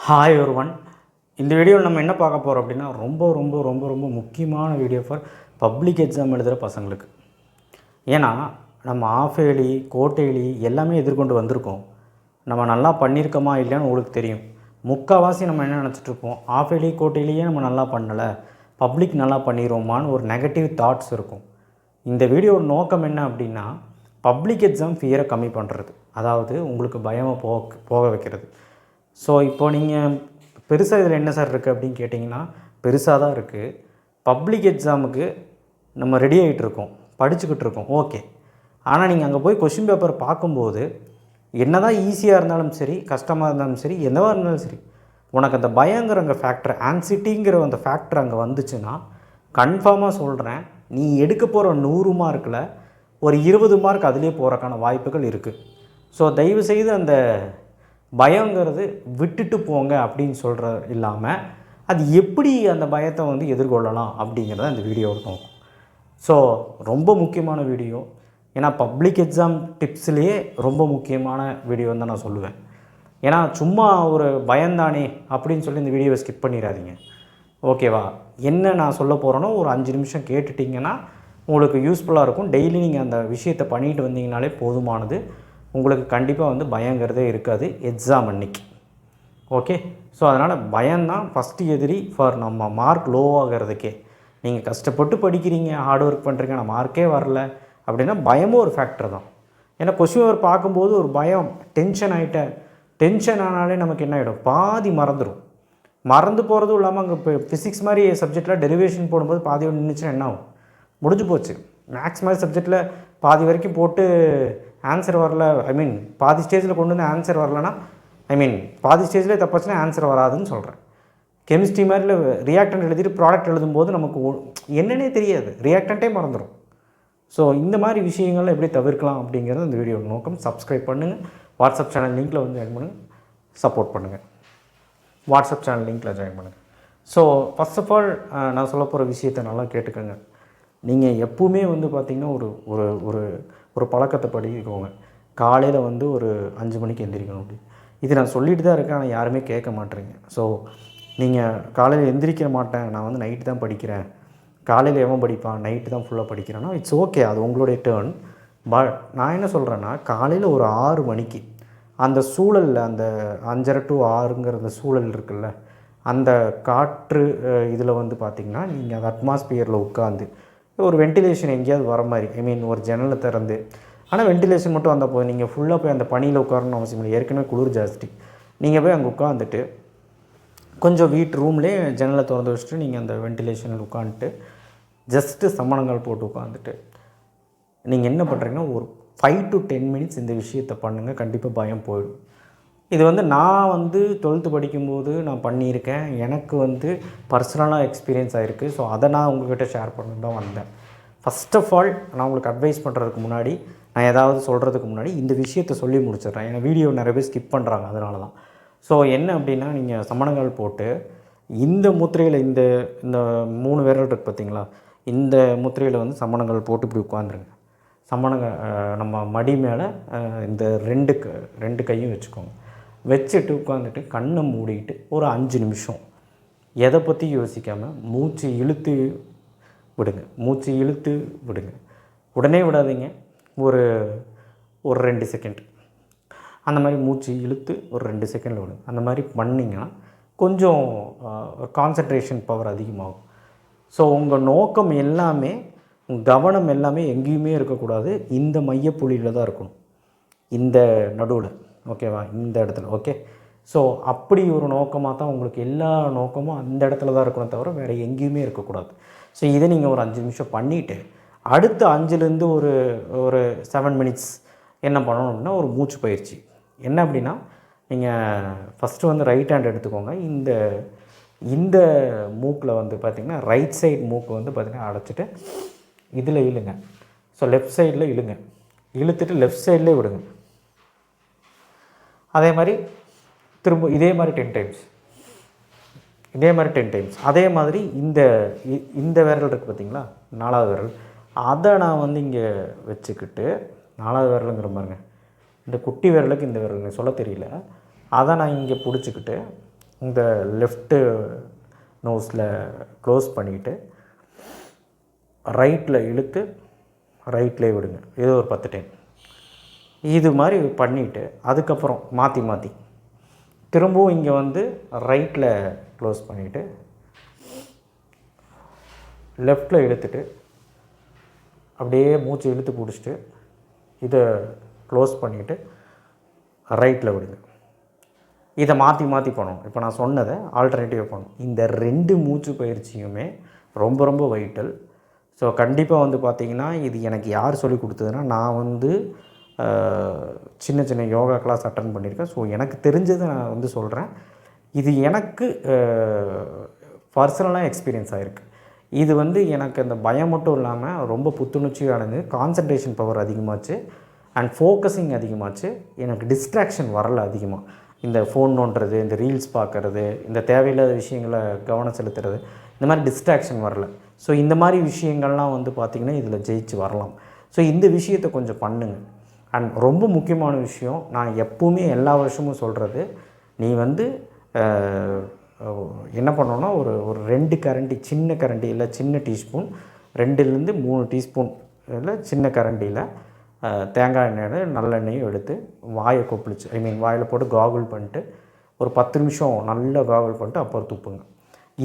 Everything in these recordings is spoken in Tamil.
ஹாய் ஒருவன். இந்த வீடியோவில் நம்ம என்ன பார்க்க போகிறோம் அப்படின்னா ரொம்ப முக்கியமான வீடியோ ஃபார் பப்ளிக் எக்ஸாம் எழுதுகிற பசங்களுக்கு. ஏன்னா நம்ம ஆஃப் ஏலி கோட்டைலி எல்லாமே எதிர்கொண்டு வந்திருக்கோம். நம்ம நல்லா பண்ணியிருக்கோமா இல்லையான்னு உங்களுக்கு தெரியும். முக்கால்வாசி நம்ம என்ன நினச்சிட்ருப்போம், ஆஃப் ஏலி கோட்டையிலேயே நம்ம நல்லா பண்ணலை, பப்ளிக் நல்லா பண்ணிடுவோமான்னு ஒரு நெகட்டிவ் தாட்ஸ் இருக்கும். இந்த வீடியோட நோக்கம் என்ன அப்படின்னா, பப்ளிக் எக்ஸாம் ஃபியரை கம்மி பண்ணுறது, அதாவது உங்களுக்கு பயமாக போக வைக்கிறது. ஸோ இப்போது நீங்கள் பெருசாக இதில் என்ன சார் இருக்குது அப்படின்னு கேட்டிங்கன்னா, பெருசாக தான் இருக்குது. பப்ளிக் எக்ஸாமுக்கு நம்ம ரெடி ஆகிட்டுருக்கோம், படிச்சுக்கிட்டு இருக்கோம், ஓகே. ஆனால் நீங்கள் அங்கே போய் கொஷின் பேப்பர் பார்க்கும்போது என்ன தான் ஈஸியாக இருந்தாலும் சரி, கஷ்டமாக இருந்தாலும் சரி, எந்தவாக இருந்தாலும் சரி, உனக்கு அந்த பயங்கிற அங்கே ஃபேக்டர், ஆன்சிட்டிங்கிற அந்த ஃபேக்டர் அங்கே வந்துச்சுன்னா கன்ஃபார்மாக சொல்கிறேன், நீ எடுக்க போகிற 100 மார்க்கில் ஒரு 20 மார்க் அதிலே போகிறக்கான வாய்ப்புகள் இருக்குது. ஸோ தயவுசெய்து அந்த பயங்கிறது விட்டுட்டு போங்க அப்படின்னு சொல்கிற இல்லாமல், அது எப்படி அந்த பயத்தை வந்து எதிர்கொள்ளலாம் அப்படிங்கிறத இந்த வீடியோவை நோக்கம். ஸோ ரொம்ப முக்கியமான வீடியோ. ஏன்னா பப்ளிக் எக்ஸாம் டிப்ஸ்லேயே ரொம்ப முக்கியமான வீடியோன்னு தான் நான் சொல்லுவேன். ஏன்னா சும்மா ஒரு பயந்தானே அப்படின்னு சொல்லி இந்த வீடியோவை ஸ்கிப் பண்ணிடாதீங்க, ஓகேவா? என்ன நான் சொல்ல போகிறேனோ ஒரு 5 நிமிஷம் கேட்டுட்டிங்கன்னா உங்களுக்கு யூஸ்ஃபுல்லாக இருக்கும். டெய்லி நீங்கள் அந்த விஷயத்தை பண்ணிட்டு வந்தீங்கனாலே போதுமானது. உங்களுக்கு கண்டிப்பாக வந்து பயங்கிறதே இருக்காது எக்ஸாம் அன்னைக்கு, ஓகே? ஸோ அதனால் பயம்தான் ஃபஸ்ட்டு எதிரி ஃபார் நம்ம மார்க் லோவாகிறதுக்கே. நீங்கள் கஷ்டப்பட்டு படிக்கிறீங்க, ஹார்ட் ஒர்க் பண்ணுறீங்க, ஆனால் மார்க்கே வரல அப்படின்னா பயமும் ஒரு ஃபேக்டர் தான். ஏன்னா கொஸ்டின் பேப்பர் பார்க்கும்போது ஒரு பயம், டென்ஷன் ஆனாலே நமக்கு என்ன ஆகிடும், பாதி மறந்து போகிறதும் இல்லாமல், அங்கே இப்போ ஃபிசிக்ஸ் மாதிரி சப்ஜெக்டில் டெரிவேஷன் போடும்போது பாதியோடு நின்றுச்சுன்னா என்ன ஆகும், முடிஞ்சு போச்சு. மேக்ஸ் மாதிரி சப்ஜெக்டில் பாதி வரைக்கும் போட்டு ஆன்சர் வரல, பாதி ஸ்டேஜில் கொண்டு வந்து ஆன்சர் வரலன்னா, பாதி ஸ்டேஜ்லேயே தப்பாச்சுன்னா ஆன்சர் வராதுன்னு சொல்கிறேன். கெமிஸ்ட்ரி மாதிரில ரியாக்டன்ட் எழுதிட்டு ப்ராடக்ட் எழுதும்போது நமக்கு என்னன்னே தெரியாது, ரியாக்டன்ட்டே மறந்துடும். ஸோ இந்த மாதிரி விஷயங்கள்லாம் எப்படி தவிர்க்கலாம் அப்படிங்கிறது இந்த வீடியோ நோக்கம். சப்ஸ்கிரைப் பண்ணுங்கள், வாட்ஸ்அப் சேனல் லிங்க்கில் வந்து ஜாயின் பண்ணுங்கள், சப்போர்ட் பண்ணுங்கள். வாட்ஸ்அப் சேனல் லிங்க்கில் ஜாயின் பண்ணுங்கள். ஸோ ஃபஸ்ட் ஆஃப் ஆல் நான் சொல்ல போகிற விஷயத்தை நல்லா கேட்டுக்கோங்க. நீங்கள் எப்பவுமே வந்து பார்த்திங்கன்னா ஒரு ஒரு ஒரு ஒரு பழக்கத்தை படிக்கோங்க. காலையில் வந்து ஒரு 5 மணிக்கு எந்திரிக்கணும் அப்படி. இது நான் சொல்லிட்டு தான் இருக்கேன், ஆனால் யாருமே கேட்க மாட்டேறீங்க. ஸோ நீங்கள் காலையில் எந்திரிக்க மாட்டேன், நான் வந்து நைட்டு தான் படிக்கிறேன், காலையில் எவன் படிப்பான், நைட்டு தான் ஃபுல்லாக படிக்கிறேன்னா இட்ஸ் ஓகே, அது உங்களுடைய டேர்ன். பட் நான் என்ன சொல்கிறேன்னா, காலையில் ஒரு 6 மணிக்கு அந்த சூழலில், அந்த 5:30 to 6ங்கிற அந்த சூழல் இருக்குல்ல, அந்த காற்று இதில் வந்து பார்த்திங்கன்னா நீங்கள் அந்த அட்மாஸ்பியரில் உட்காந்து ஒரு வென்டிலேஷன் எங்கேயாவது வர மாதிரி, ஒரு ஜன்னலை திறந்து, ஆனால் வென்டிலேஷன் மட்டும் வந்தால் போதும். நீங்கள் ஃபுல்லாக போய் அந்த பனியில் உட்காரணும்னு அவசியம் இல்லை. ஏற்கனவே குளிர் ஜாஸ்தி. நீங்கள் போய் அங்கே உட்காந்துட்டு கொஞ்சம் வீட்டு ரூம்லேயே ஜன்னலை திறந்து வச்சுட்டு நீங்கள் அந்த வென்டிலேஷனில் உட்காந்துட்டு ஜஸ்ட்டு சமணங்கள் போட்டு உட்காந்துட்டு நீங்கள் என்ன பண்ணுறீங்கன்னா ஒரு 5 to 10 minutes இந்த விஷயத்தை பண்ணுங்கள். கண்டிப்பாக பயம் போயிடும். இது வந்து நான் வந்து 12th படிக்கும்போது நான் பண்ணியிருக்கேன். எனக்கு வந்து பர்சனலாக எக்ஸ்பீரியன்ஸ் ஆகிருக்கு. ஸோ அதை நான் உங்கள்கிட்ட ஷேர் பண்ண தான் வந்தேன். ஃபஸ்ட் ஆஃப் ஆல் நான் உங்களுக்கு அட்வைஸ் பண்ணுறதுக்கு முன்னாடி, நான் ஏதாவது சொல்கிறதுக்கு முன்னாடி இந்த விஷயத்தை சொல்லி முடிச்சிடுறேன். ஏன்னா வீடியோ நிறைய பேர் ஸ்கிப் பண்ணுறாங்க, அதனால தான். ஸோ என்ன அப்படின்னா, நீங்கள் சமணங்கள் போட்டு இந்த முத்திரையில் இந்த இந்த 3 விரல் இருக்குது பார்த்திங்களா, இந்த முத்திரையில் வந்து சமணங்கள் போட்டு இப்படி உட்காந்துருங்க. நம்ம மடி மேலே இந்த 2 கையும் வச்சுக்கோங்க. வச்சுட்டு உட்காந்துட்டு கண்ணை மூடிட்டு ஒரு 5 நிமிஷம் எதை பற்றி யோசிக்காமல் மூச்சு இழுத்து விடுங்க. உடனே விடாதீங்க. ஒரு 2 செகண்ட் அந்த மாதிரி மூச்சு இழுத்து ஒரு 2 செகண்டில் விடுங்க. அந்த மாதிரி பண்ணிங்கன்னா கொஞ்சம் கான்சன்ட்ரேஷன் பவர் அதிகமாகும். ஸோ உங்கள் நோக்கம் எல்லாமே, கவனம் எல்லாமே எங்கேயுமே இருக்கக்கூடாது, இந்த மையப்புள்ளியில் தான் இருக்கணும், இந்த நடுவில், ஓகேவா, இந்த இடத்துல, ஓகே? ஸோ அப்படி ஒரு நோக்கமாக தான் உங்களுக்கு எல்லா நோக்கமும் அந்த இடத்துல தான் இருக்கணும், தவிர வேறு எங்கேயுமே இருக்கக்கூடாது. ஸோ இதை நீங்கள் ஒரு 5 நிமிஷம் பண்ணிவிட்டு அடுத்த 5லேருந்து ஒரு 7 minutes என்ன பண்ணணும் அப்படின்னா, ஒரு மூச்சு பயிற்சி. என்ன அப்படின்னா, நீங்கள் ஃபஸ்ட்டு வந்து ரைட் ஹேண்ட் எடுத்துக்கோங்க. இந்த மூக்கில் வந்து பார்த்திங்கன்னா ரைட் சைடு மூக்கு வந்து பார்த்திங்கன்னா அடைச்சிட்டு இதில் இழுங்க. ஸோ லெஃப்ட் சைடில் இழுத்துட்டு லெஃப்ட் சைட்லேயே விடுங்க. அதே மாதிரி திரும்ப இதே மாதிரி 10 times. அதே மாதிரி இந்த விரல் இருக்குது பார்த்திங்களா, 4வது விரல், அதை நான் வந்து இங்கே வச்சுக்கிட்டு, 4வது விரலுங்கிற பாருங்க, இந்த குட்டி விரலுக்கு இந்த விரலுங்க சொல்ல தெரியல, அதை நான் இங்கே பிடிச்சிக்கிட்டு இந்த லெஃப்ட்டு நோஸில் க்ளோஸ் பண்ணிவிட்டு ரைட்டில் இழுத்து ரைட்லேயே விடுங்க. இது ஒரு 10 டைம். இது மாதிரி பண்ணிவிட்டு அதுக்கப்புறம் மாற்றி திரும்பவும் இங்கே வந்து ரைட்டில் க்ளோஸ் பண்ணிவிட்டு லெஃப்டில் இழுத்துட்டு அப்படியே மூச்சு இழுத்து பிடிச்சிட்டு இதை க்ளோஸ் பண்ணிவிட்டு ரைட்டில் விடுங்க. இதை மாற்றி பண்ணணும். இப்போ நான் சொன்னதை ஆல்டர்னேட்டிவாக பண்ணணும். இந்த 2 மூச்சு பயிற்சியுமே ரொம்ப ரொம்ப வைட்டல். ஸோ கண்டிப்பாக வந்து பார்த்திங்கன்னா இது எனக்கு யார் சொல்லி கொடுத்ததுன்னா, நான் வந்து சின்ன யோகா கிளாஸ் அட்டன் பண்ணியிருக்கேன். ஸோ எனக்கு தெரிஞ்சதை நான் வந்து சொல்கிறேன். இது எனக்கு பர்சனலாக எக்ஸ்பீரியன்ஸ் ஆகிருக்கு. இது வந்து எனக்கு அந்த பயம் மட்டும் இல்லாமல் ரொம்ப புத்துணர்ச்சியானது, கான்சன்ட்ரேஷன் பவர் அதிகமாச்சு அண்ட் ஃபோக்கஸிங் அதிகமாச்சு. எனக்கு டிஸ்ட்ராக்ஷன் வரல அதிகமாக. இந்த ஃபோன் நோண்டுறது, இந்த ரீல்ஸ் பார்க்குறது, இந்த தேவையில்லாத விஷயங்களை கவனம் செலுத்துறது, இந்த மாதிரி டிஸ்ட்ராக்ஷன் வரல. ஸோ இந்த மாதிரி விஷயங்கள்லாம் வந்து பார்த்திங்கன்னா இதில் ஜெயிச்சு வரலாம். ஸோ இந்த விஷயத்தை கொஞ்சம் பண்ணுங்கள். அண்ட் ரொம்ப முக்கியமான விஷயம், நான் எப்போவுமே எல்லா வருஷமும் சொல்கிறது, நீ வந்து என்ன பண்ணணுன்னா ஒரு 2 கரண்டி, சின்ன கரண்டி இல்லை சின்ன டீஸ்பூன், 2லேருந்து 3 டீஸ்பூன் இல்லை சின்ன கரண்டியில் தேங்காய் எண்ணெய் நல்லெண்ணெயும் எடுத்து வாயை கொப்பளிச்சு, வாயில் போட்டு காகுல் பண்ணிட்டு ஒரு 10 நிமிஷம் நல்லா காகுல் பண்ணிட்டு அப்புறம் துப்புங்க.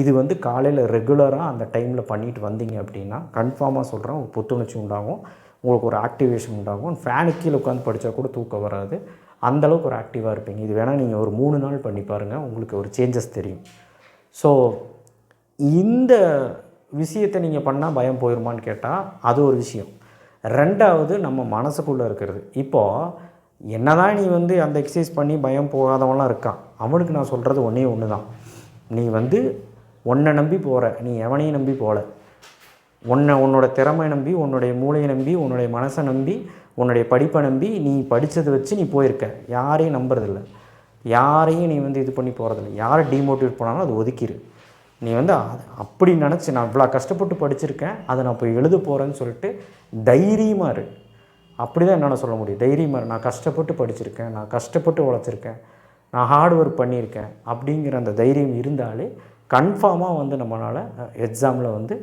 இது வந்து காலையில் ரெகுலராக அந்த டைமில் பண்ணிட்டு வந்தீங்க அப்படின்னா கன்ஃபார்மாக சொல்கிறேன், ஒரு புத்துணர்ச்சி உண்டாகும், உங்களுக்கு ஒரு ஆக்டிவேஷன் உண்டாகும். ஃபேனுக்கு கீழே உட்காந்து படித்தா கூட தூக்கம் வராது, அந்தளவுக்கு ஒரு ஆக்டிவாக இருப்பீங்க. இது வேணால் நீங்கள் ஒரு 3 நாள் பண்ணி பாருங்கள், உங்களுக்கு ஒரு சேஞ்சஸ் தெரியும். ஸோ இந்த விஷயத்தை நீங்கள் பண்ணால் பயம் போயிடுமான்னு கேட்டால் அது ஒரு விஷயம். 2வது நம்ம மனசுக்குள்ளே இருக்கிறது. இப்போது என்ன தான் நீ வந்து அந்த எக்ஸசைஸ் பண்ணி பயம் போகாதவன்லாம் இருக்கான், அவனுக்கு நான் சொல்கிறது ஒன்று தான். நீ வந்து உன்னை நம்பி போகிற, நீ எவனையும் நம்பி போகல. உன்னோட திறமை நம்பி, உன்னுடைய மூளையை நம்பி, உன்னுடைய மனசை நம்பி, உன்னுடைய படிப்பை நம்பி நீ படித்ததை வச்சு நீ போயிருக்க. யாரையும் நம்புறதில்ல, யாரையும் நீ வந்து இது பண்ணி போகிறதில்ல. யாரை டீமோட்டிவேட் பண்ணாலும் அது ஒதுக்கிடு. நீ வந்து அப்படி நினச்சி நான் இவ்வளோ கஷ்டப்பட்டு படிச்சிருக்கேன், அதை நான் போய் எழுத போகிறேன்னு சொல்லிட்டு தைரியமாக இரு. அப்படி தான் என்னால் சொல்ல முடியும். தைரியமாக இரு. நான் கஷ்டப்பட்டு படிச்சிருக்கேன், நான் கஷ்டப்பட்டு உழைச்சிருக்கேன், நான் ஹார்ட் ஒர்க் பண்ணியிருக்கேன் அப்படிங்கிற அந்த தைரியம் இருந்தாலே கன்ஃபார்மாக வந்து நம்மளால் எக்ஸாமில் வந்து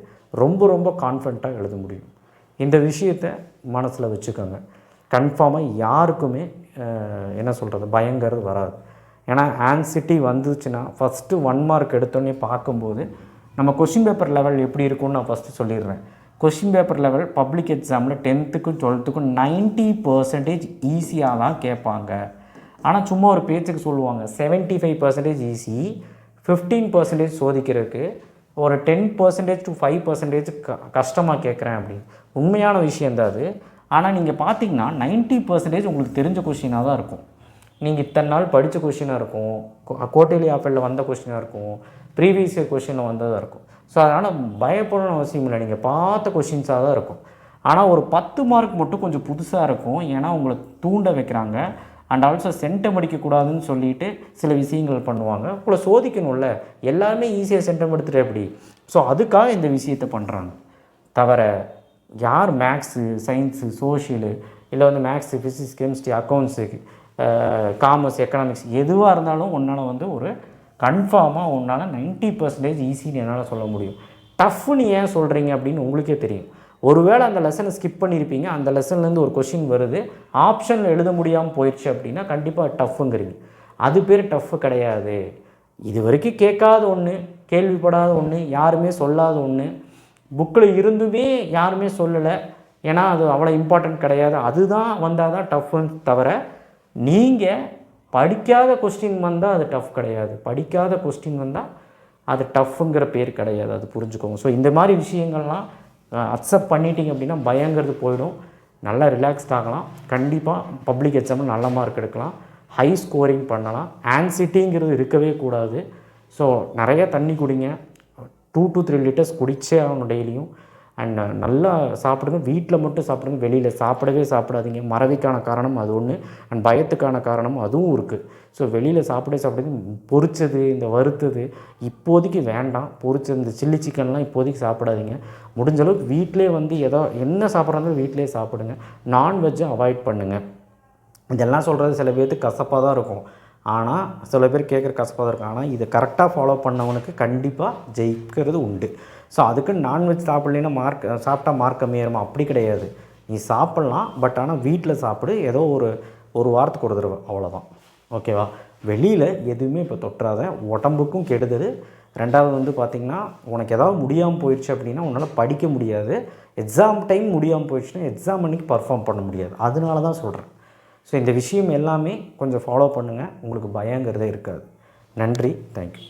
ரொம்ப ரொம்ப கான்ஃபிடண்ட்டாக எழுத முடியும். இந்த விஷயத்தை மனசில் வச்சுக்கோங்க. கன்ஃபார்மாக யாருக்குமே என்ன சொல்கிறது பயங்கிறது வராது. ஏன்னா ஆன்சிட்டி வந்துச்சுன்னா ஃபஸ்ட்டு 1 மார்க் எடுத்தோன்னே பார்க்கும்போது நம்ம கொஷின் பேப்பர் லெவல் எப்படி இருக்கும்னு நான் ஃபஸ்ட்டு சொல்லிடுறேன். கொஷின் பேப்பர் லெவல் பப்ளிக் எக்ஸாமில் 10த்துக்கும் 12த்துக்கும் 90% ஈஸியாக தான் கேட்பாங்க. ஆனால் சும்மா ஒரு பேச்சுக்கு சொல்லுவாங்க 75% ஈஸி, 15% சோதிக்கிறதுக்கு, ஒரு 10% to 5% கஷ்டமாக கேட்குறேன் அப்படின்னு. உண்மையான விஷயந்தான் அது. ஆனால் நீங்கள் பார்த்தீங்கன்னா 90% உங்களுக்கு தெரிஞ்ச கொஷினாக தான் இருக்கும். நீங்கள் இத்தனை நாள் படித்த கொஷினாக இருக்கும், குவார்ட்டர்லி ஆஃபரில் வந்த கொஷினாக இருக்கும், ப்ரீவியஸ் இயர் கொஷினில் வந்ததாக இருக்கும். ஸோ அதனால் பயப்படணும்னு அவசியம் இல்லை, நீங்கள் பார்த்த கொஷின்ஸாக தான் இருக்கும். ஆனால் ஒரு 10 மார்க் மட்டும் கொஞ்சம் புதுசாக இருக்கும். ஏன்னா உங்களை தூண்ட வைக்கிறாங்க. அண்ட் ஆல்சோ சென்டம் அடிக்கக்கூடாதுன்னு சொல்லிட்டு சில விஷயங்கள் பண்ணுவாங்க. உங்களை சோதிக்கணும்ல, எல்லாருமே ஈஸியாக சென்டம் எடுத்துகிட்டு எப்படி. ஸோ அதுக்காக இந்த விஷயத்தை பண்ணுறாங்க. தவிர யார் மேக்ஸு, சயின்ஸு, சோஷியலு, இல்லை வந்து maths, physics, chemistry, accounts, commerce, economics எதுவாக இருந்தாலும் உன்னால் வந்து ஒரு கன்ஃபார்மாக உன்னால் 90% ஈஸின்னு என்னால் சொல்ல முடியும். டஃப்னு ஏன் சொல்கிறீங்க அப்படின்னு உங்களுக்கே தெரியும். ஒருவேளை அந்த லெசனை ஸ்கிப் பண்ணியிருப்பீங்க, அந்த லெசன்லேருந்து ஒரு கொஷின் வருது, ஆப்ஷனில் எழுத முடியாமல் போயிடுச்சு அப்படின்னா கண்டிப்பாக டஃப்புங்கிறீங்க. அது பேர் டஃப்பு கிடையாது. இது வரைக்கும் கேட்காத ஒன்று, கேள்விப்படாத ஒன்று, யாருமே சொல்லாத ஒன்று, புக்கில் இருந்துமே யாருமே சொல்லலை, ஏன்னா அது அவ்வளோ இம்பார்ட்டன்ட் கிடையாது, அதுதான் வந்தால் தான் டஃப்புன்னு. தவிர நீங்கள் படிக்காத கொஸ்டின் வந்தால் அது டஃப் கிடையாது, படிக்காத கொஸ்டின் வந்தால் அது டஃப்புங்கிற பேர் கிடையாது, அது புரிஞ்சுக்கோங்க. ஸோ இந்த மாதிரி விஷயங்கள்லாம் அக்செப்ட் பண்ணிட்டீங்க அப்படின்னா பயங்கிறது போயிடும், நல்லா ரிலாக்ஸ்ட் ஆகலாம். கண்டிப்பாக பப்ளிக் எக்ஸாமில் நல்ல மார்க் எடுக்கலாம், ஹை ஸ்கோரிங் பண்ணலாம். ஆன்சிட்டிங்கிறது இருக்கவே கூடாது. ஸோ நிறைய தண்ணி குடிங்க, 2 to 3 லிட்டர்ஸ் குடிச்சே ஆகணும் டெய்லியும். அண்ட் நல்லா சாப்பிடுங்க, வீட்டில் மட்டும் சாப்பிடுங்க, வெளியில் சாப்பிடாதீங்க. மறதிக்கான காரணம் அது ஒன்று, அண்ட் பயத்துக்கான காரணம் அதுவும் இருக்குது. ஸோ வெளியில் சாப்பிடுங்க. பொரிச்சது, இந்த வறுத்தது இப்போதைக்கு வேண்டாம். பொரிச்சது, இந்த சில்லி சிக்கன்லாம் இப்போதைக்கு சாப்பிடாதீங்க. முடிஞ்ச அளவுக்கு வீட்டிலே வந்து என்ன சாப்பிட்றாலும் வீட்டிலே சாப்பிடுங்க. நான்வெஜ்ஜை அவாய்ட் பண்ணுங்கள். இதெல்லாம் சொல்கிறது சில பேர்த்துக்கு கசப்பாக தான் இருக்கும். ஆனால் சில பேர் கேட்குற கசப்பாக இருக்கும். ஆனால் இதை கரெக்டாக ஃபாலோ பண்ணவனுக்கு கண்டிப்பாக ஜெயிக்கிறது உண்டு. ஸோ அதுக்கு நான்வெஜ் சாப்பிட்லேன்னா சாப்பிட்டா மார்க் கம்மியாயிருமா? அப்படி கிடையாது. நீ சாப்பிட்லாம், பட் ஆனால் வீட்டில் சாப்பிடு, ஏதோ ஒரு வாரத்துக்கு ஒரு தடவை, அவ்வளோதான். ஓகேவா? வெளியில் எதுவுமே இப்போ தொட்டுறாத, உடம்புக்கும் கெடுதல். ரெண்டாவது பார்த்திங்கன்னா, உனக்கு ஏதாவது முடியாமல் போயிடுச்சு அப்படின்னா உன்னால் படிக்க முடியாது. எக்ஸாம் டைம் முடியாமல் போயிடுச்சுன்னா எக்ஸாம் அன்றைக்கி பர்ஃபார்ம் பண்ண முடியாது. அதனால தான் சொல்கிறேன். ஸோ இந்த விஷயம் எல்லாமே கொஞ்சம் ஃபாலோ பண்ணுங்கள், உங்களுக்கு பயங்கிறதே இருக்காது. நன்றி, தேங்க்யூ.